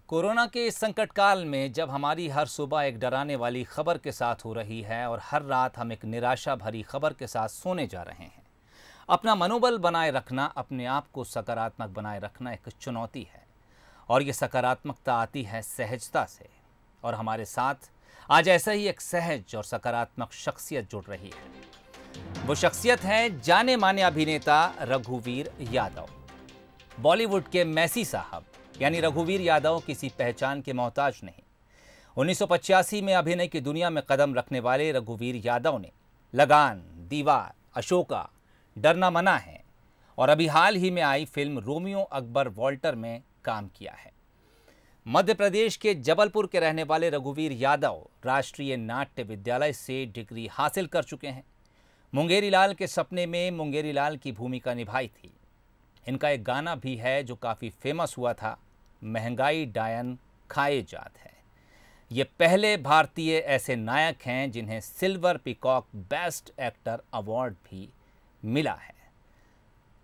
Corona के इस संकट काल में जब हमारी हर सुबह एक डराने वाली खबर के साथ हो रही है और हर रात हम एक निराशा भरी खबर के साथ सोने जा रहे हैं, अपना मनोबल बनाए रखना, अपने आप को सकारात्मक बनाए रखना एक चुनौती है। और ये सकारात्मकता आती है सहजता से। और हमारे साथ आज ऐसा ही एक सहज और सकारात्मक शख्सियत जुड़ रही है। वो शख्सियत है जाने माने अभिनेता रघुवीर यादव। बॉलीवुड के मैसी साहब यानी रघुवीर यादव किसी पहचान के मोहताज नहीं। 1985 में अभिनय की दुनिया में कदम रखने वाले रघुवीर यादव ने लगान, दीवार, अशोका, डरना मना है और अभी हाल ही में आई फिल्म रोमियो अकबर वॉल्टर में काम किया है। मध्य प्रदेश के जबलपुर के रहने वाले रघुवीर यादव राष्ट्रीय नाट्य विद्यालय से डिग्री हासिल कर चुके हैं। मुंगेरी लाल के सपने में मुंगेरी लाल की भूमिका निभाई थी। इनका एक गाना भी है जो काफ़ी फेमस हुआ था, महंगाई डायन खाए जात है। ये पहले भारतीय ऐसे नायक हैं जिन्हें silver peacock best actor award भी मिला है।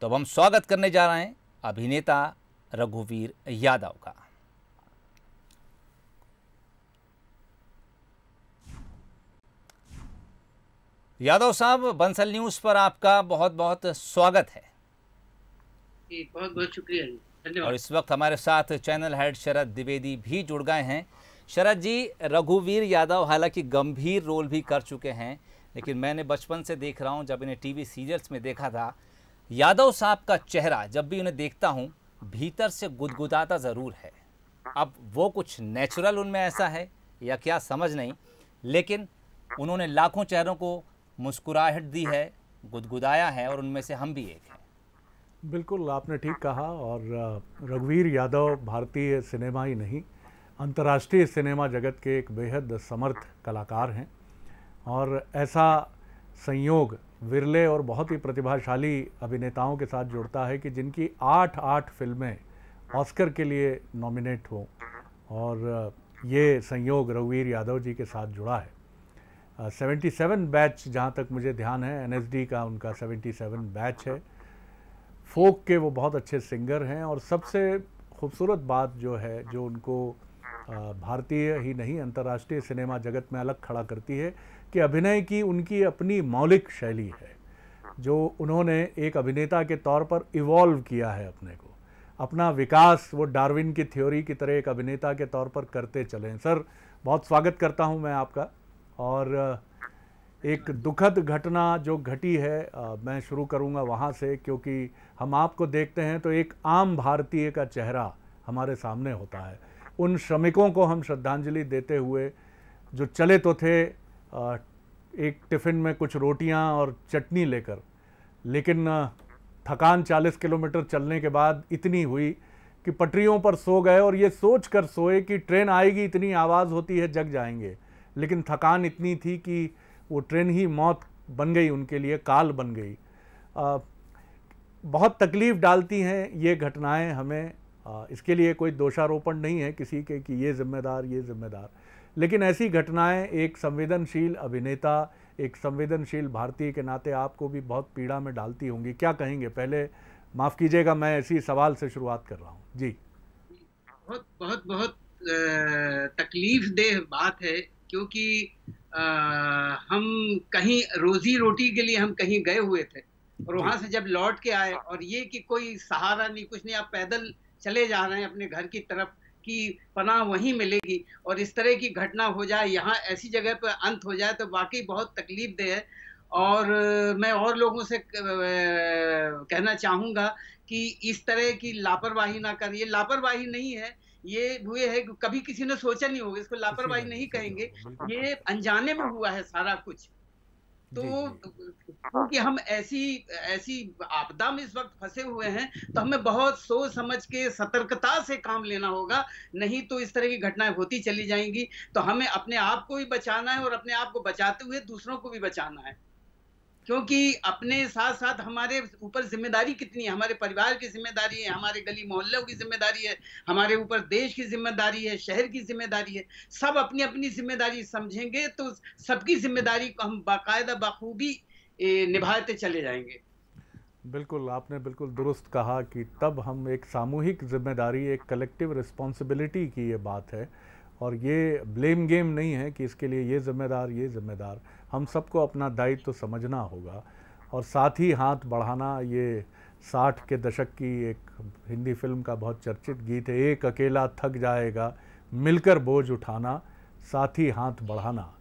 तो अब हम स्वागत करने जा रहे हैं अभिनेता रघुवीर यादव का। यादव साहब, बंसल न्यूज़ पर आपका बहुत बहुत स्वागत है। बहुत बहुत शुक्रिया जी, धन्यवाद। और इस वक्त हमारे साथ चैनल हेड शरद द्विवेदी भी जुड़ गए हैं। शरद जी, रघुवीर यादव हालांकि गंभीर रोल भी कर चुके हैं, लेकिन मैंने बचपन से देख रहा हूं, जब इन्हें टीवी सीरियल्स में देखा था, यादव साहब का चेहरा जब भी उन्हें देखता हूं भीतर से गुदगुदाता ज़रूर है। अब वो कुछ नेचुरल उनमें ऐसा है या क्या समझ नहीं, लेकिन उन्होंने लाखों चेहरों को मुस्कुराहट दी है, गुदगुदाया है और उनमें से हम भी एक हैं। बिल्कुल, आपने ठीक कहा। और रघुवीर यादव भारतीय सिनेमा ही नहीं, अंतर्राष्ट्रीय सिनेमा जगत के एक बेहद समर्थ कलाकार हैं। और ऐसा संयोग विरले और बहुत ही प्रतिभाशाली अभिनेताओं के साथ जुड़ता है कि जिनकी 8 फिल्में ऑस्कर के लिए नॉमिनेट हों, और ये संयोग रघुवीर यादव जी के साथ जुड़ा है। 77 बैच, जहाँ तक मुझे ध्यान है, NSD का उनका 77 बैच है। फोक के वो बहुत अच्छे सिंगर हैं। और सबसे खूबसूरत बात जो है, जो उनको भारतीय ही नहीं अंतर्राष्ट्रीय सिनेमा जगत में अलग खड़ा करती है, कि अभिनय की उनकी अपनी मौलिक शैली है, जो उन्होंने एक अभिनेता के तौर पर इवॉल्व किया है अपने को, अपना विकास वो डार्विन की थ्योरी की तरह एक अभिनेता के तौर पर करते चलें। सर, बहुत स्वागत करता हूं मैं आपका। और एक दुखद घटना जो घटी है, मैं शुरू करूंगा वहां से, क्योंकि हम आपको देखते हैं तो एक आम भारतीय का चेहरा हमारे सामने होता है। उन श्रमिकों को हम श्रद्धांजलि देते हुए जो चले तो थे एक टिफ़िन में कुछ रोटियां और चटनी लेकर, लेकिन थकान 40 किलोमीटर चलने के बाद इतनी हुई कि पटरियों पर सो गए, और ये सोच कर सोए कि ट्रेन आएगी, इतनी आवाज़ होती है, जग जाएंगे। लेकिन थकान इतनी थी कि वो ट्रेन ही मौत बन गई, उनके लिए काल बन गई। बहुत तकलीफ़ डालती हैं ये घटनाएं हमें। इसके लिए कोई दोषारोपण नहीं है किसी के कि ये जिम्मेदार, ये जिम्मेदार, लेकिन ऐसी घटनाएं एक संवेदनशील अभिनेता, एक संवेदनशील भारतीय के नाते आपको भी बहुत पीड़ा में डालती होंगी। क्या कहेंगे? पहले माफ़ कीजिएगा, मैं ऐसी सवाल से शुरुआत कर रहा हूँ जी। बहुत बहुत बहुत तकलीफ देह बात है, क्योंकि हम कहीं रोजी रोटी के लिए हम कहीं गए हुए थे, और वहां से जब लौट के आए, और ये कि कोई सहारा नहीं, कुछ नहीं, आप पैदल चले जा रहे हैं अपने घर की तरफ कि पनाह वहीं मिलेगी, और इस तरह की घटना हो जाए, यहाँ ऐसी जगह पर अंत हो जाए, तो वाकई बहुत तकलीफ दे है। और मैं और लोगों से कहना चाहूँगा कि इस तरह की लापरवाही ना करिए। लापरवाही नहीं है ये है कि कभी किसी ने सोचा नहीं होगा, इसको लापरवाही नहीं कहेंगे, ये अनजाने में हुआ है सारा कुछ। तो क्योंकि हम ऐसी आपदा में इस वक्त फंसे हुए हैं, तो हमें बहुत सोच समझ के सतर्कता से काम लेना होगा, नहीं तो इस तरह की घटनाएं होती चली जाएंगी। तो हमें अपने आप को भी बचाना है, और अपने आप को बचाते हुए दूसरों को भी बचाना है, क्योंकि अपने साथ साथ हमारे ऊपर जिम्मेदारी कितनी है, हमारे परिवार की जिम्मेदारी है, हमारे गली मोहल्लों की जिम्मेदारी है, हमारे ऊपर देश की जिम्मेदारी है, शहर की जिम्मेदारी है। सब अपनी अपनी जिम्मेदारी समझेंगे तो सबकी जिम्मेदारी को हम बाकायदा बखूबी निभाते चले जाएंगे। बिल्कुल, आपने बिल्कुल दुरुस्त कहा कि तब हम एक सामूहिक जिम्मेदारी, एक कलेक्टिव रिस्पॉन्सिबिलिटी की ये बात है, और ये ब्लेम गेम नहीं है कि इसके लिए ये जिम्मेदार, हम सबको अपना दायित्व तो समझना होगा। और साथ ही हाथ बढ़ाना, ये 60 के दशक की एक हिंदी फिल्म का बहुत चर्चित गीत है, एक अकेला थक जाएगा मिलकर बोझ उठाना, साथ ही हाथ बढ़ाना।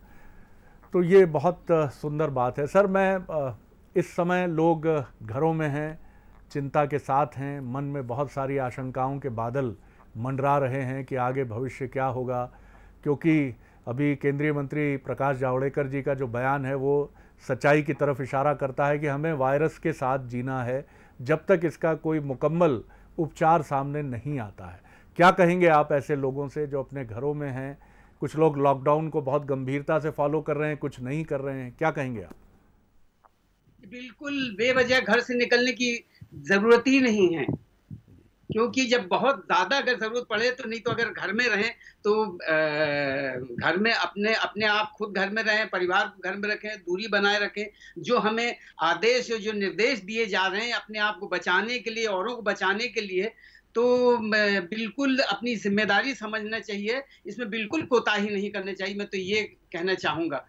तो ये बहुत सुंदर बात है। सर, मैं इस समय लोग घरों में हैं, चिंता के साथ हैं, मन में बहुत सारी आशंकाओं के बादल मंडरा रहे हैं कि आगे भविष्य क्या होगा, क्योंकि अभी केंद्रीय मंत्री प्रकाश जावड़ेकर जी का जो बयान है वो सच्चाई की तरफ इशारा करता है कि हमें वायरस के साथ जीना है जब तक इसका कोई मुकम्मल उपचार सामने नहीं आता है। क्या कहेंगे आप ऐसे लोगों से जो अपने घरों में हैं? कुछ लोग लॉकडाउन को बहुत गंभीरता से फॉलो कर रहे हैं, कुछ नहीं कर रहे हैं, क्या कहेंगे आप? बिल्कुल बेवजह घर से निकलने की जरूरत ही नहीं है, क्योंकि जब बहुत ज्यादा अगर जरूरत पड़े तो, नहीं तो अगर घर में रहें तो घर में अपने अपने आप खुद घर में रहें, परिवार को घर में रखें, दूरी बनाए रखें। जो हमें आदेश, जो निर्देश दिए जा रहे हैं अपने आप को बचाने के लिए, औरों को बचाने के लिए, तो बिल्कुल अपनी जिम्मेदारी समझना चाहिए, इसमें बिल्कुल कोताही नहीं करनी चाहिए। मैं तो ये कहना चाहूंगा,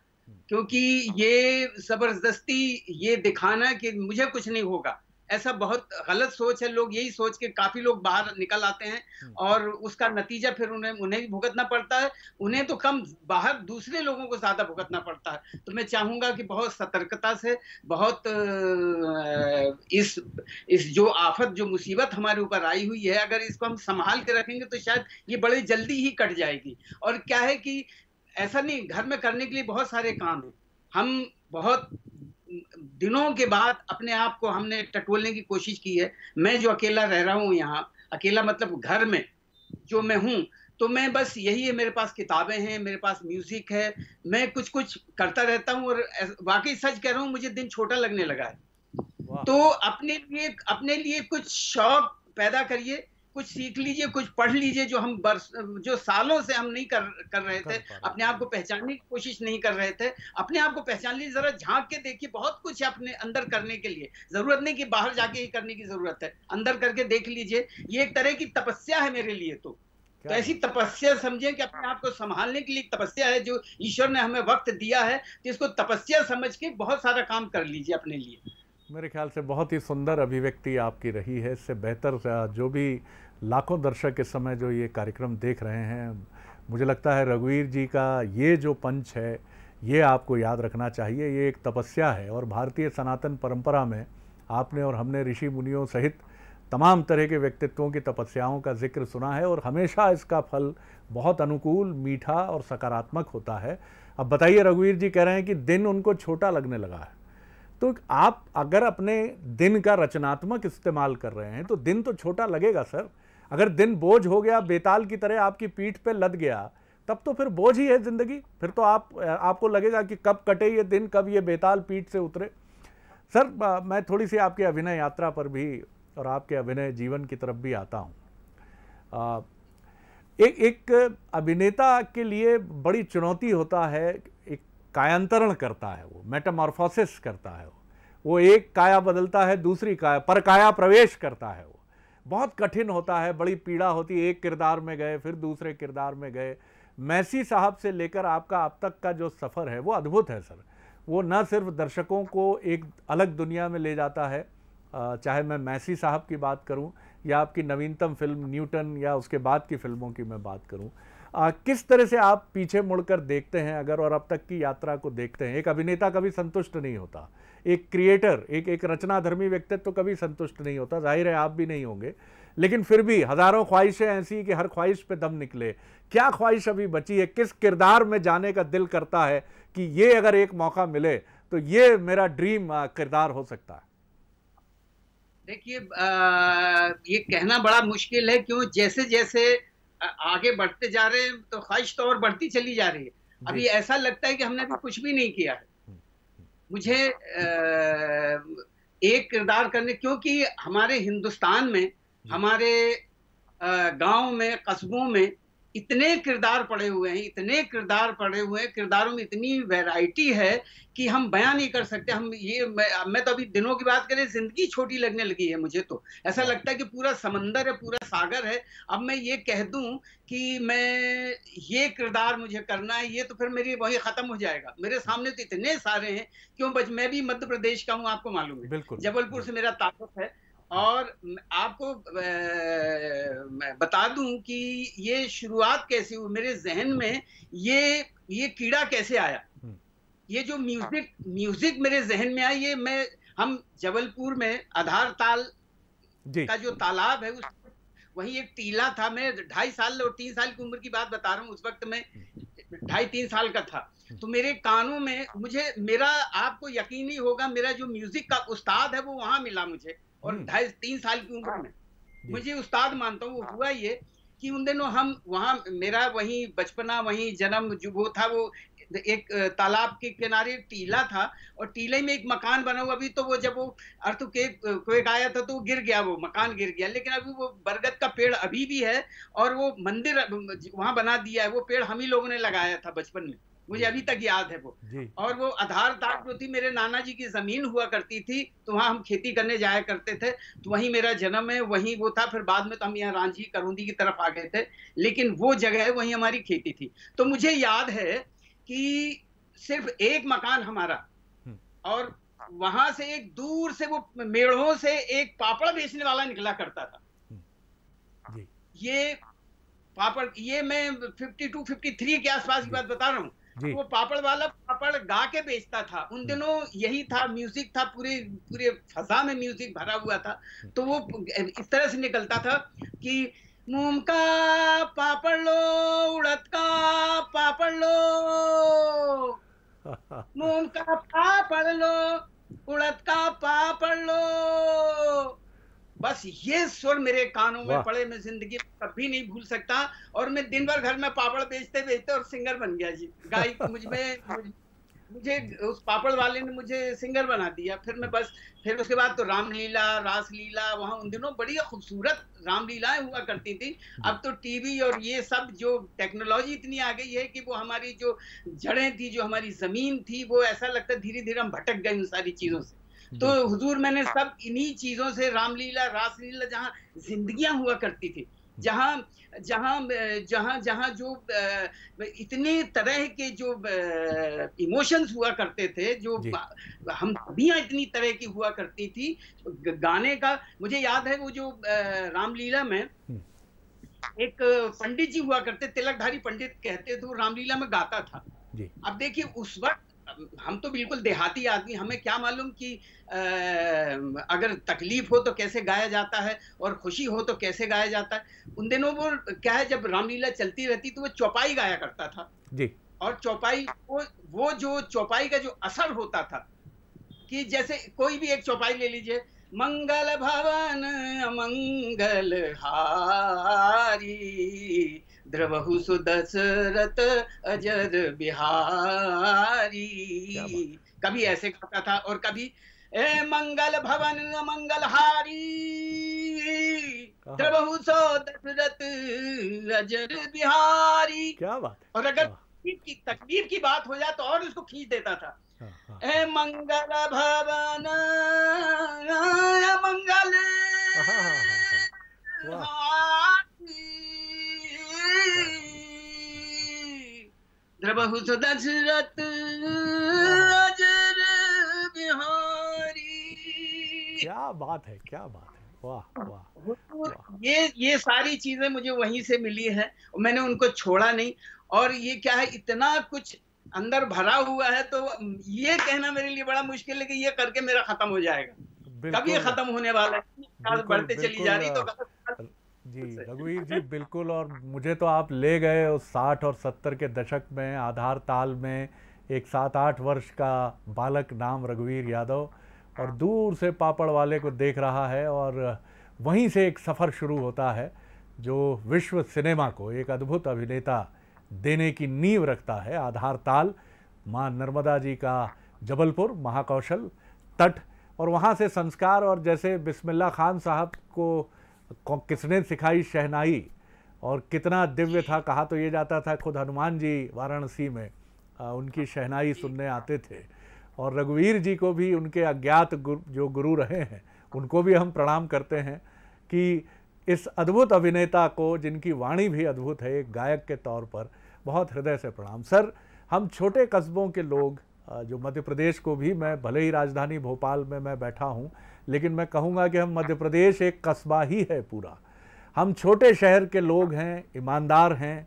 क्योंकि ये जबरदस्ती ये दिखाना कि मुझे कुछ नहीं होगा, ऐसा बहुत गलत सोच है। लोग यही सोच के काफी लोग बाहर निकल आते हैं और उसका नतीजा फिर उन्हें भी भुगतना पड़ता है। उन्हें तो कम, बाहर दूसरे लोगों को ज्यादा भुगतना पड़ता है। तो मैं चाहूंगा कि बहुत सतर्कता से, बहुत इस जो आफत, जो मुसीबत हमारे ऊपर आई हुई है, अगर इसको हम संभाल के रखेंगे तो शायद ये बड़ी जल्दी ही कट जाएगी। और क्या है कि ऐसा नहीं, घर में करने के लिए बहुत सारे काम हैं। हम बहुत दिनों के बाद अपने आप को हमने टटोलने की कोशिश की है। मैं जो अकेला रह रहा हूँ यहाँ, अकेला मतलब घर में जो मैं हूँ, तो मैं बस यही है, मेरे पास किताबें हैं, मेरे पास म्यूजिक है, मैं कुछ कुछ करता रहता हूँ। और वाकई सच कह रहा हूँ, मुझे दिन छोटा लगने लगा है। तो अपने लिए कुछ शौक पैदा करिए, कुछ सीख लीजिए, कुछ पढ़ लीजिए, जो सालों से हम नहीं कर रहे थे, अपने आप को पहचानने की कोशिश नहीं कर रहे थे। अपने आप को पहचान लीजिए, जरा झांक के देखिए, बहुत कुछ है अपने अंदर करने के लिए। जरूरत नहीं कि बाहर जाके ही करने की जरूरत है, अंदर करके देख लीजिए। ये एक तरह की तपस्या है मेरे लिए। तो ऐसी तपस्या समझे कि अपने आप को संभालने के लिए तपस्या है, जो ईश्वर ने हमें वक्त दिया है, तो इसको तपस्या समझ के बहुत सारा काम कर लीजिए अपने लिए। मेरे ख्याल से बहुत ही सुंदर अभिव्यक्ति आपकी रही है। इससे बेहतर जो भी लाखों दर्शक इस समय जो ये कार्यक्रम देख रहे हैं, मुझे लगता है रघुवीर जी का ये जो पंच है, ये आपको याद रखना चाहिए। ये एक तपस्या है, और भारतीय सनातन परंपरा में आपने और हमने ऋषि मुनियों सहित तमाम तरह के व्यक्तित्वों की तपस्याओं का जिक्र सुना है, और हमेशा इसका फल बहुत अनुकूल, मीठा और सकारात्मक होता है। अब बताइए, रघुवीर जी कह रहे हैं कि दिन उनको छोटा लगने लगा है, तो आप अगर अपने दिन का रचनात्मक इस्तेमाल कर रहे हैं तो दिन तो छोटा लगेगा सर। अगर दिन बोझ हो गया, बेताल की तरह आपकी पीठ पे लद गया, तब तो फिर बोझ ही है जिंदगी। फिर तो आपको लगेगा कि कब कटे ये दिन, कब ये बेताल पीठ से उतरे। सर, मैं थोड़ी सी आपकी अभिनय यात्रा पर भी और आपके अभिनय जीवन की तरफ भी आता हूँ। एक अभिनेता के लिए बड़ी चुनौती होता है, एक कायांतरण करता है, वो मेटामॉर्फोसिस करता है, वो एक काया बदलता है, दूसरी काया, पर काया प्रवेश करता है। वो बहुत कठिन होता है, बड़ी पीड़ा होती है। एक किरदार में गए, फिर दूसरे किरदार में गए। मैसी साहब से लेकर आपका अब तक का जो सफ़र है वो अद्भुत है सर। वो न सिर्फ दर्शकों को एक अलग दुनिया में ले जाता है, चाहे मैं मैसी साहब की बात करूं या आपकी नवीनतम फिल्म न्यूटन या उसके बाद की फिल्मों की मैं बात करूं, किस तरह से आप पीछे मुड़कर देखते हैं अगर, और अब तक की यात्रा को देखते हैं? एक अभिनेता कभी संतुष्ट नहीं होता, एक क्रिएटर, एक रचनाधर्मी व्यक्तित्व कभी संतुष्ट नहीं होता, जाहिर है आप भी नहीं होंगे, लेकिन फिर भी हजारों ख्वाहिशें ऐसी कि हर ख्वाहिश पे दम निकले। क्या ख्वाहिश अभी बची है? किस किरदार में जाने का दिल करता है कि ये अगर एक मौका मिले तो ये मेरा ड्रीम किरदार हो सकता है? देखिए, ये कहना बड़ा मुश्किल है, क्यों जैसे जैसे आगे बढ़ते जा रहे हैं तो ख्वाहिश तो और बढ़ती चली जा रही है। अभी ऐसा लगता है कि हमने अभी कुछ भी नहीं किया है। मुझे एक किरदार करने, क्योंकि हमारे हिंदुस्तान में, हमारे गांव में, कस्बों में इतने किरदार पड़े हुए हैं, इतने किरदार पड़े हुए हैं, किरदारों में इतनी वैरायटी है कि हम बयां नहीं कर सकते। हम ये मैं तो अभी दिनों की बात करें, जिंदगी छोटी लगने लगी है मुझे। तो ऐसा लगता है कि पूरा समंदर है, पूरा सागर है। अब मैं ये कह दूं कि मैं ये किरदार मुझे करना है, ये तो फिर मेरी वही खत्म हो जाएगा। मेरे सामने तो इतने सारे हैं। क्यों मैं भी मध्य प्रदेश का हूँ, आपको मालूम है, जबलपुर से मेरा ताल्लुक है। और आपको मैं बता दूं कि ये शुरुआत कैसे हुई, मेरे जहन में ये कीड़ा कैसे आया। ये जो म्यूजिक मेरे जहन में आया, ये हम जबलपुर में आधार ताल का जो तालाब है, उस वही एक टीला था। मैं 2.5 साल और 3 साल की उम्र की बात बता रहा हूँ। उस वक्त मैं 2.5-3 साल का था। तो मेरे कानों में आपको यकीन नहीं होगा, मेरा जो म्यूजिक का उस्ताद है वो वहां मिला मुझे। और 2.5-3 साल की उम्र में मुझे उस्ताद मानता हूँ। वो हुआ ये कि उन दिनों हम वहाँ, मेरा वही बचपना, वही जन्म जो वो था, वो एक तालाब के किनारे एक टीला था और टीले में एक मकान बना हुआ। अभी तो वो जब वो अर्थक्वेक आया था तो गिर गया, वो मकान गिर गया, लेकिन अभी वो बरगद का पेड़ अभी भी है और वो मंदिर वहां बना दिया है। वो पेड़ हम ही लोगों ने लगाया था बचपन में, मुझे अभी तक याद है वो। और वो आधार ताल जो थी, मेरे नाना जी की जमीन हुआ करती थी, तो वहां हम खेती करने जाया करते थे। तो वहीं मेरा जन्म है, वहीं वो था। फिर बाद में तो हम यहाँ रांझी करूंदी की तरफ आ गए थे, लेकिन वो जगह है, वहीं हमारी खेती थी। तो मुझे याद है कि सिर्फ एक मकान हमारा, और वहां से एक दूर से वो मेढ़ों से एक पापड़ बेचने वाला निकला करता था। ये पापड़, ये मैं 52-53 के आसपास की बात बता रहा हूँ। वो पापड़ वाला पापड़ गा के बेचता था। उन दिनों यही था, म्यूजिक था, पूरे फजा में म्यूजिक भरा हुआ था। तो वो इस तरह से निकलता था कि मूंग का पापड़ लो, उड़द का पापड़ लो, मूंग का पापड़ लो, उड़द का पापड़ लो। बस ये स्वर मेरे कानों में पड़े, मैं जिंदगी में कभी नहीं भूल सकता। और मैं दिन भर घर में पापड़ बेचते बेचते और सिंगर बन गया जी। गायक मुझे उस पापड़ वाले ने मुझे सिंगर बना दिया। फिर उसके बाद तो रामलीला, रासलीला, वहां उन दिनों बड़ी खूबसूरत रामलीलाएं हुआ करती थी। अब तो टीवी और ये सब जो टेक्नोलॉजी इतनी आ गई है कि वो हमारी जो जड़ें थी, जो हमारी जमीन थी, वो ऐसा लगता है धीरे धीरे हम भटक गए उन सारी चीजों से। तो हुजूर, मैंने सब इन्हीं चीजों से, रामलीला, रासलीला, जहाँ जिंदगियां हुआ करती थी, जहाँ जो इतने तरह के जो इमोशंस हुआ करते थे, जो हम सदियां इतनी तरह की हुआ करती थी गाने का। मुझे याद है वो जो रामलीला में एक पंडित जी हुआ करते, तिलकधारी पंडित कहते थे, वो रामलीला में गाता था। अब देखिए, उस वक्त हम तो बिल्कुल देहाती आदमी, हमें क्या मालूम कि अगर तकलीफ हो तो कैसे गाया जाता है और खुशी हो तो कैसे गाया जाता है। उन दिनों वो क्या है, जब रामलीला चलती रहती तो वो चौपाई गाया करता था जी। और चौपाई, वो जो चौपाई का जो असर होता था कि जैसे कोई भी एक चौपाई ले लीजिए, मंगल भवन मंगल हारी, द्रवहु सुदशरथ अजर बिहारी। कभी ऐसे गाता था और कभी मंगल भवन मंगल हारी, द्रवहु सुदशरथ अजर बिहारी। क्या बात है। और अगर तकलीफ की बात हो जाए तो और उसको खींच देता था। मंगल भवन मंगल द्रवहु सुदशरथ अजर बिहारी। क्या बात है, क्या बात है, वाह वाह। ये सारी चीजें मुझे वहीं से मिली है और मैंने उनको छोड़ा नहीं। और ये क्या है, इतना कुछ अंदर भरा हुआ है, तो ये कहना मेरे लिए बड़ा मुश्किल है कि ये करके मेरा खत्म हो जाएगा। कभी खत्म होने वाला है, बढ़ते चली जा रही तो जी। रघुवीर जी, बिल्कुल। और मुझे तो आप ले गए उस 60 और 70 के दशक में, आधार ताल में एक 7-8 वर्ष का बालक नाम रघुवीर यादव, और दूर से पापड़ वाले को देख रहा है। और वहीं से एक सफ़र शुरू होता है जो विश्व सिनेमा को एक अद्भुत अभिनेता देने की नींव रखता है। आधार ताल, माँ नर्मदा जी का जबलपुर, महाकौशल तट, और वहाँ से संस्कार। और जैसे बिस्मिल्लाह खान साहब को किसने सिखाई शहनाई, और कितना दिव्य था। कहा तो ये जाता था खुद हनुमान जी वाराणसी में उनकी शहनाई सुनने आते थे। और रघुवीर जी को भी उनके अज्ञात जो गुरु रहे हैं उनको भी हम प्रणाम करते हैं कि इस अद्भुत अभिनेता को, जिनकी वाणी भी अद्भुत है एक गायक के तौर पर, बहुत हृदय से प्रणाम। सर, हम छोटे कस्बों के लोग जो मध्य प्रदेश को भी, मैं भले ही राजधानी भोपाल में मैं बैठा हूँ, लेकिन मैं कहूँगा कि हम मध्य प्रदेश एक कस्बा ही है पूरा। हम छोटे शहर के लोग हैं, ईमानदार हैं,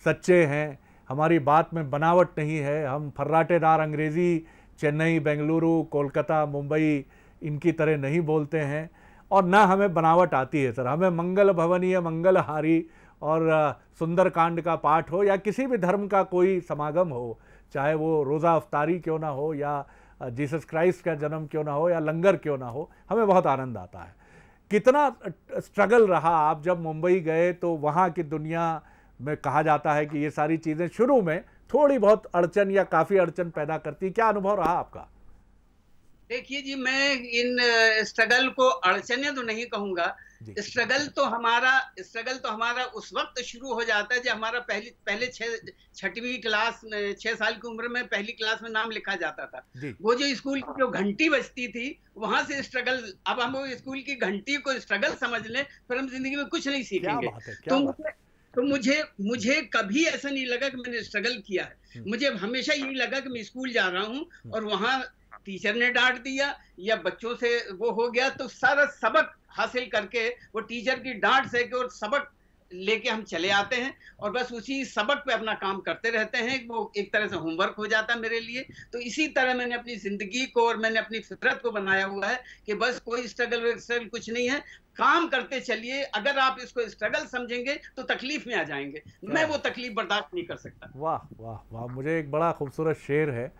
सच्चे हैं, हमारी बात में बनावट नहीं है। हम फर्राटेदार अंग्रेज़ी चेन्नई, बेंगलुरु, कोलकाता, मुंबई इनकी तरह नहीं बोलते हैं और ना हमें बनावट आती है। सर, हमें मंगल भवनीय, मंगलहारी और सुंदरकांड का पाठ हो या किसी भी धर्म का कोई समागम हो, चाहे वो रोज़ा अफ्तारी क्यों ना हो या जीसस क्राइस्ट का जन्म क्यों ना हो या लंगर क्यों ना हो, हमें बहुत आनंद आता है। कितना स्ट्रगल रहा, आप जब मुंबई गए तो वहाँ की दुनिया में कहा जाता है कि ये सारी चीज़ें शुरू में थोड़ी बहुत अड़चन या काफ़ी अड़चन पैदा करती, क्या अनुभव रहा आपका? देखिए जी, मैं इन स्ट्रगल को अड़चने तो नहीं कहूंगा। स्ट्रगल तो हमारा उस वक्त शुरू हो जाता है जब हमारा पहले 6वीं क्लास में, 6 साल की उम्र में पहली क्लास में नाम लिखा जाता था। वो जो स्कूल की जो घंटी बजती थी, वहां से स्ट्रगल। अब हम वो स्कूल की घंटी को स्ट्रगल समझ लें, फिर हम जिंदगी में कुछ नहीं सीखेंगे। तो मुझे कभी ऐसा नहीं लगा कि मैंने स्ट्रगल किया है। मुझे हमेशा यही लगा कि मैं स्कूल जा रहा हूँ और वहां टीचर ने डांट दिया या बच्चों से वो हो गया, तो सारा सबक हासिल करके वो टीचर की डांट से कि और सबक लेके हम चले आते हैं और बस उसी सबक पे अपना काम करते रहते हैं। वो एक तरह से होमवर्क हो जाता है मेरे लिए। तो इसी तरह मैंने अपनी जिंदगी को और मैंने अपनी फितरत को बनाया हुआ है कि बस कोई स्ट्रगल कुछ नहीं है, काम करते चलिए। अगर आप इसको स्ट्रगल समझेंगे तो तकलीफ में आ जाएंगे। मैं वो तकलीफ बर्दाश्त नहीं कर सकता। वाह वाह वाह, मुझे एक बड़ा खूबसूरत शेर है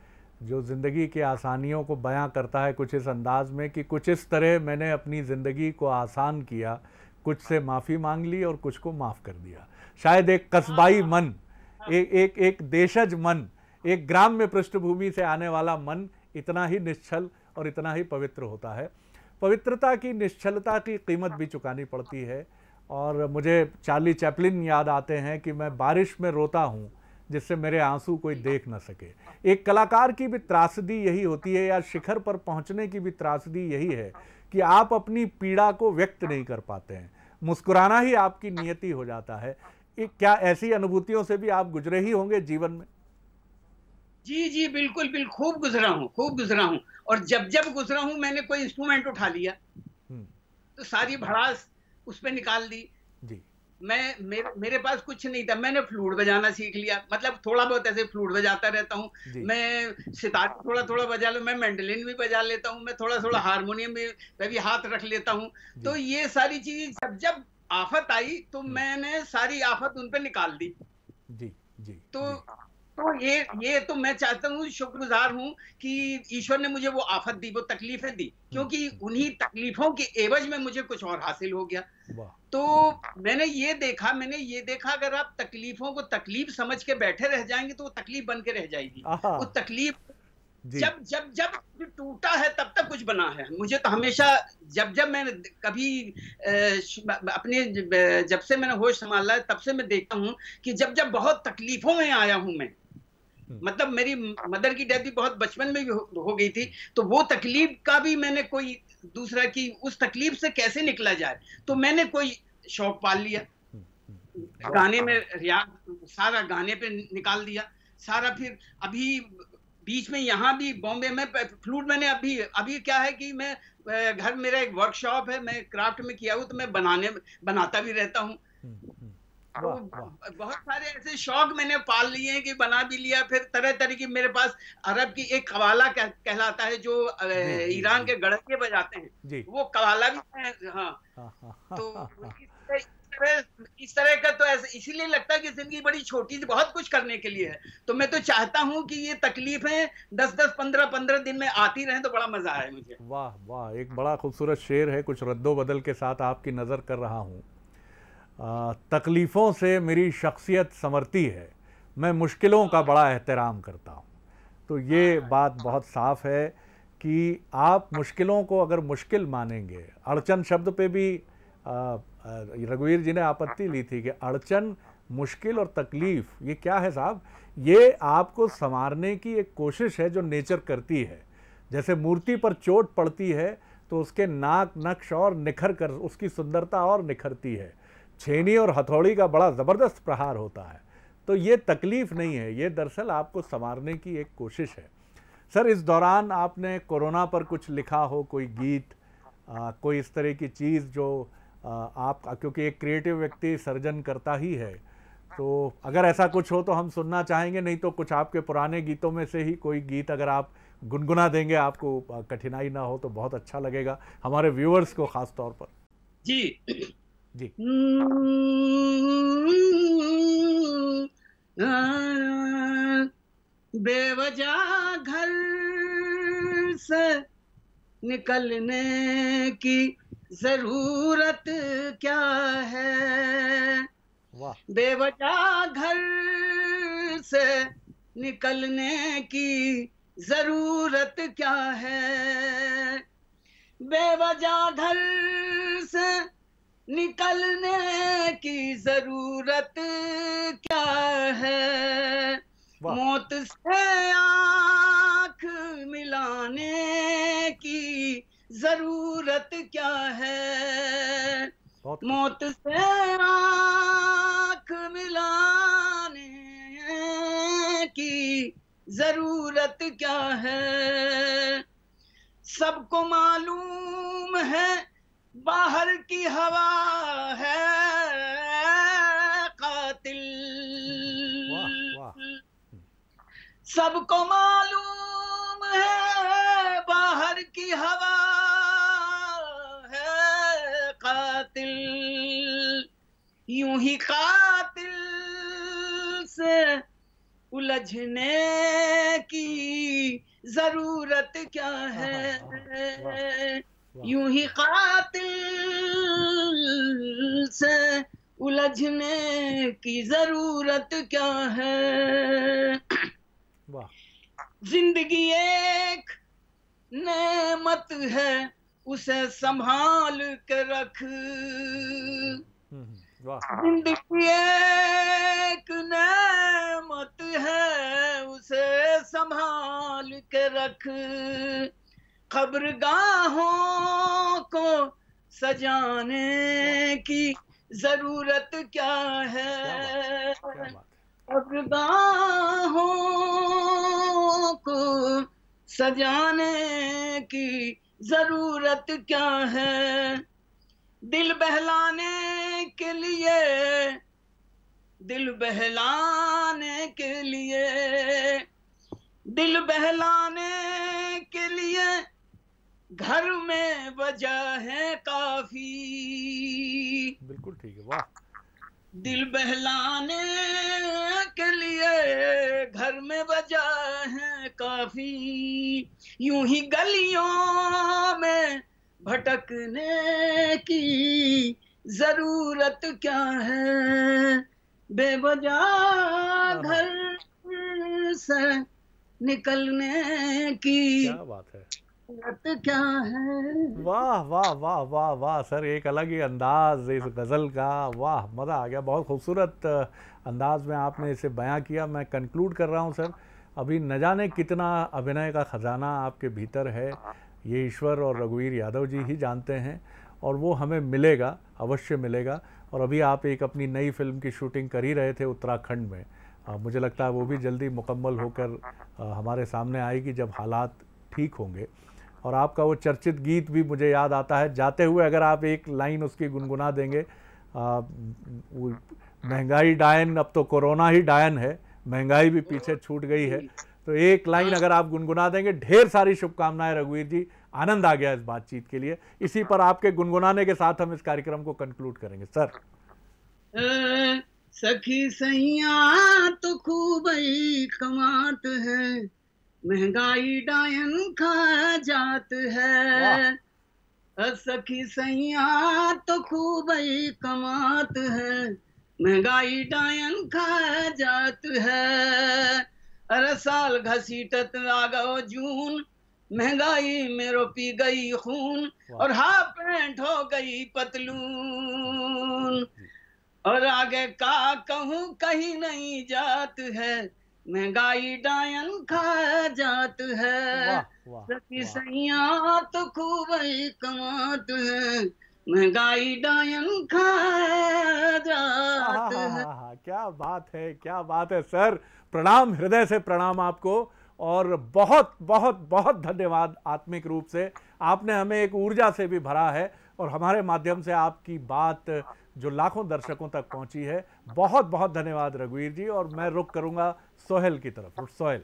जो ज़िंदगी की आसानियों को बयां करता है कुछ इस अंदाज में कि कुछ इस तरह मैंने अपनी ज़िंदगी को आसान किया, कुछ से माफ़ी मांग ली और कुछ को माफ़ कर दिया। शायद एक कस्बाई मन, एक देशज मन, एक ग्राम्य पृष्ठभूमि से आने वाला मन इतना ही निश्चल और इतना ही पवित्र होता है। पवित्रता की निश्चलता की कीमत भी चुकानी पड़ती है। और मुझे चार्ली चैपलिन याद आते हैं कि मैं बारिश में रोता हूँ जिससे मेरे आंसू कोई देख न सके। एक कलाकार की भी त्रासदी यही होती है, या शिखर पर पहुंचने की भी त्रासदी यही है कि आप अपनी पीड़ा को व्यक्त नहीं कर पाते हैं। मुस्कुराना ही आपकी नियति हो जाता है। क्या ऐसी अनुभूतियों से भी आप गुजरे ही होंगे जीवन में? जी बिल्कुल खूब गुजरा हूँ। और जब गुजरा हूँ मैंने कोई इंस्ट्रूमेंट उठा लिया तो सारी भड़ास उस पर निकाल दी जी। मेरे पास कुछ नहीं था, मैंने फ्लूट बजाना सीख लिया। मतलब थोड़ा बहुत ऐसे फ्लूट बजाता रहता हूँ, मैं सितार थोड़ा बजा लो, मैं मैंडोलिन भी बजा लेता हूँ, मैं थोड़ा हारमोनियम भी हाथ रख लेता हूँ। तो ये सारी चीज जब आफत आई तो मैंने सारी आफत उन पे निकाल दी जी। तो ये तो मैं चाहता हूँ, शुक्रगुजार हूँ कि ईश्वर ने मुझे वो आफत दी, वो तकलीफें दी, क्योंकि उन्हीं तकलीफों के एवज में मुझे कुछ और हासिल हो गया। तो मैंने ये देखा अगर आप तकलीफों को तकलीफ समझ के बैठे रह जाएंगे तो वो तकलीफ बन के रह जाएगी। वो तकलीफ जब टूटा है तब तक कुछ बना है। मुझे तो हमेशा जब मैंने कभी अपने जब से मैंने होश संभाला है तब से मैं देखता हूँ कि जब बहुत तकलीफों में आया हूँ मैं, मतलब मेरी मदर की डेथ भी बहुत बचपन में भी हो गई थी, तो वो तकलीफ का भी मैंने कोई दूसरा की उस तकलीफ से कैसे निकला जाए, तो मैंने कोई शौक पाल लिया। गाने में रियाज सारा गाने पे निकाल दिया सारा। फिर अभी बीच में यहाँ भी बॉम्बे में फ्लूट मैंने अभी क्या है कि मैं घर, मेरा एक वर्कशॉप है, मैं क्राफ्ट में किया हूँ, तो मैं बनाता भी रहता हूँ। तो बहुत सारे ऐसे शौक मैंने पाल लिए हैं कि बना भी लिया। फिर तरह तरह की मेरे पास अरब की एक कवाला कहलाता है जो ईरान के गड़के बजाते हैं, वो कवाला भी है। हाँ, तो इस तरह का तो ऐसे इसीलिए लगता है कि जिंदगी बड़ी छोटी सी, बहुत कुछ करने के लिए है। तो मैं तो चाहता हूं कि ये तकलीफें 10-10, 15-15 दिन में आती रहें तो बड़ा मजा आए मुझे। वाह वाह, एक बड़ा खूबसूरत शेर है, कुछ रद्दोबदल के साथ आपकी नज़र कर रहा हूँ। तकलीफ़ों से मेरी शख्सियत संवरती है, मैं मुश्किलों का बड़ा एहतराम करता हूँ। तो ये बात बहुत साफ़ है कि आप मुश्किलों को अगर मुश्किल मानेंगे, अड़चन शब्द पे भी रघुवीर जी ने आपत्ति ली थी कि अड़चन, मुश्किल और तकलीफ, ये क्या है साहब? ये आपको संवारने की एक कोशिश है जो नेचर करती है। जैसे मूर्ति पर चोट पड़ती है तो उसके नाक, नक्श और निखर कर उसकी सुंदरता और निखरती है। छेनी और हथौड़ी का बड़ा ज़बरदस्त प्रहार होता है। तो ये तकलीफ नहीं है, ये दरअसल आपको संवारने की एक कोशिश है। सर, इस दौरान आपने कोरोना पर कुछ लिखा हो, कोई गीत, कोई इस तरह की चीज़ जो आप, क्योंकि एक क्रिएटिव व्यक्ति सर्जन करता ही है, तो अगर ऐसा कुछ हो तो हम सुनना चाहेंगे। नहीं तो कुछ आपके पुराने गीतों में से ही कोई गीत अगर आप गुनगुना देंगे, आपको कठिनाई ना हो तो बहुत अच्छा लगेगा, हमारे व्यूअर्स को खास तौर पर। जी जी। बेवजह घर से निकलने की जरूरत क्या है? वाह। बेवजह घर से निकलने की जरूरत क्या है? बेवजह घर से निकलने की जरूरत क्या है? मौत से आँख मिलाने की जरूरत क्या है? मौत से आँख मिलाने की जरूरत क्या है? सबको मालूम है बाहर की हवा है कातिल। सबको मालूम है बाहर की हवा है कातिल। यूं ही कातिल से उलझने की जरूरत क्या है? यूं ही कातिल से उलझने की जरूरत क्या है? जिंदगी एक नेमत है, उसे संभाल के रख। जिंदगी एक नेमत है, उसे संभाल के रख। खबरगाहों को सजाने की जरूरत क्या है? खबरगाहों को सजाने की जरूरत क्या है? दिल बहलाने के लिए, दिल बहलाने के लिए, दिल बहलाने के लिए घर में वजह है काफी। बिल्कुल ठीक है। वाह। दिल बहलाने के लिए घर में वजह है काफी। यूं ही गलियों में भटकने की जरूरत क्या है? बेवजह घर से निकलने की क्या बात है, क्या है? वाह वाह वाह वाह वाह सर, एक अलग ही अंदाज इस गज़ल का। वाह, मज़ा आ गया। बहुत खूबसूरत अंदाज में आपने इसे बयां किया। मैं कंक्लूड कर रहा हूं सर, अभी न जाने कितना अभिनय का ख़जाना आपके भीतर है, ये ईश्वर और रघुवीर यादव जी ही जानते हैं, और वो हमें मिलेगा, अवश्य मिलेगा। और अभी आप एक अपनी नई फिल्म की शूटिंग कर ही रहे थे उत्तराखंड में, मुझे लगता है वो भी जल्दी मुकम्मल होकर हमारे सामने आएगी जब हालात ठीक होंगे। और आपका वो चर्चित गीत भी मुझे याद आता है, जाते हुए अगर आप एक लाइन उसकी गुनगुना देंगे, महंगाई डायन, अब तो कोरोना ही डायन है, महंगाई भी पीछे छूट गई है, तो एक लाइन अगर आप गुनगुना देंगे। ढेर सारी शुभकामनाएं रघुवीर जी, आनंद आ गया इस बातचीत के लिए। इसी पर आपके गुनगुनाने के साथ हम इस कार्यक्रम को कंक्लूड करेंगे सर। सखी सैया तो खूब ही कमात है, महंगाई डायन खा जात है। सखी सैया तो खूब ही कमात है, महंगाई डायन खा जात है। अरे साल घसीटत आ गओ जून, महंगाई में रोपी गई खून और हाफ पैंट हो गई पतलून। और आगे का कहूँ कहीं नहीं जात है, महंगाई डायन खा जात है। सखी सैया तो खूब ही कमात है, महंगाई डायन खा जात है। क्या बात है, क्या बात है सर। प्रणाम, हृदय से प्रणाम आपको, और बहुत बहुत बहुत धन्यवाद। आत्मिक रूप से आपने हमें एक ऊर्जा से भी भरा है, और हमारे माध्यम से आपकी बात जो लाखों दर्शकों तक पहुंची है। बहुत बहुत धन्यवाद रघुवीर जी। और मैं रुख करूंगा सोहेल की तरफ। सोहेल।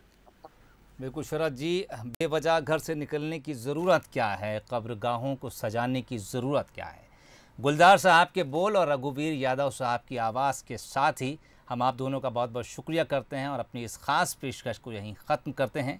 बिल्कुल शरद जी, बेवजह घर से निकलने की ज़रूरत क्या है, कब्रगाहों को सजाने की ज़रूरत क्या है। गुलजार साहब के बोल और रघुवीर यादव साहब की आवाज़ के साथ ही हम आप दोनों का बहुत बहुत शुक्रिया करते हैं और अपनी इस ख़ास पेशकश को यहीं ख़त्म करते हैं।